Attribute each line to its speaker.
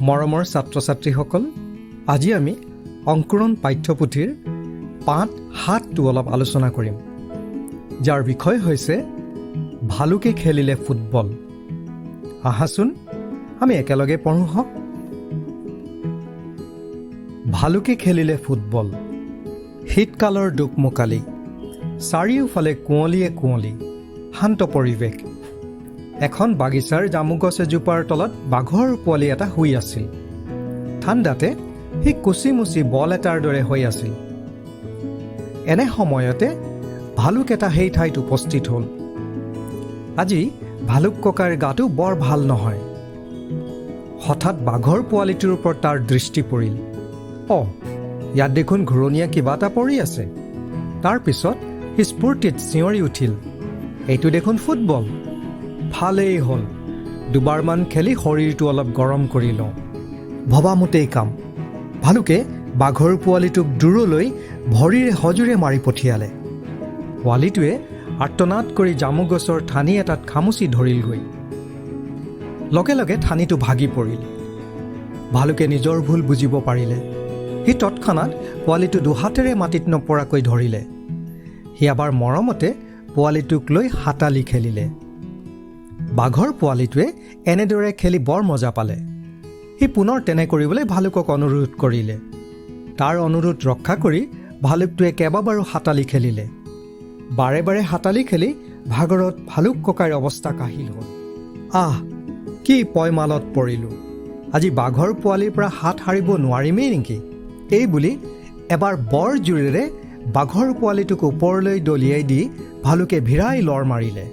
Speaker 1: মৰমৰ ছাত্ৰ-ছাত্ৰীসকল, আজি আমি অংকুৰণ পাঠ্যপুথিৰ পাঠ ৭টো অলপ আলোচনা কৰিম, যাৰ বিষয় হৈছে ভালুকে খেলিলে ফুটবল। আহাচোন আমি একেলগে পঢ়ো হওক। ভালুকে খেলিলে ফুটবল। শীতকালৰ দোকমোকালি, চাৰিওফালে কুঁৱলীয়ে কুঁৱলী, শান্ত পৰিৱেশ। এখন বাগিচাৰ জামুগছ এজোপাৰ তলত বাঘৰ পোৱালি এটা শুই আছিল। ঠাণ্ডাতে সি কুচিমুচি বল এটাৰ দৰে হৈ আছিল। এনে সময়তে ভালুক এটা সেই ঠাইত উপস্থিত হ'ল। আজি ভালুক ককাৰ গাটো বৰ ভাল নহয়। হঠাৎ বাঘৰ পোৱালিটোৰ ওপৰত তাৰ দৃষ্টি পৰিল। ইয়াত দেখোন ঘূৰণীয়া কিবা এটা পৰি আছে। তাৰ পিছত সি স্ফূৰ্তিত চিঞৰি উঠিল, এইটো দেখোন ফুটবল। ভালেই হ'ল, দুবাৰমান খেলি শৰীৰটো অলপ গৰম কৰি লওঁ। ভবামতেই কাম। ভালুকে বাঘৰ পোৱালিটোক দূৰলৈ ভৰিৰে সজোৰে মাৰি পঠিয়ালে। পোৱালিটোৱে আৰ্তনাদ কৰি জামুগছৰ ঠানি এটাত খামুচি ধৰিলগৈ। লগে লগে ঠানিটো ভাগি পৰিল। ভালুকে নিজৰ ভুল বুজিব পাৰিলে। সি তৎক্ষণাত পোৱালিটো দুহাতেৰে মাটিত নপৰাকৈ ধৰিলে। সি এবাৰ মৰমতে পোৱালিটোক লৈ হাতালি খেলিলে। বাঘৰ পোৱালিটোৱে এনেদৰে খেলি বৰ মজা পালে। সি পুনৰ তেনে কৰিবলৈ ভালুকক অনুৰোধ কৰিলে। তাৰ অনুৰোধ ৰক্ষা কৰি ভালুকটোৱে কেইবাবাৰো হাতালি খেলিলে। বাৰে বাৰে হাতালি খেলি ভাগৰত ভালুক ককাৰ অৱস্থা কাহিল হ'ল। কি পয়মালত পৰিলোঁ। আজি বাঘৰ পোৱালিৰ পৰা হাত সাৰিব নোৱাৰিমেই নেকি? এই বুলি এবাৰ বৰ জোৰেৰে বাঘৰ পোৱালিটোক ওপৰলৈ দলিয়াই দি ভালুকে ভিৰাই লৰ মাৰিলে।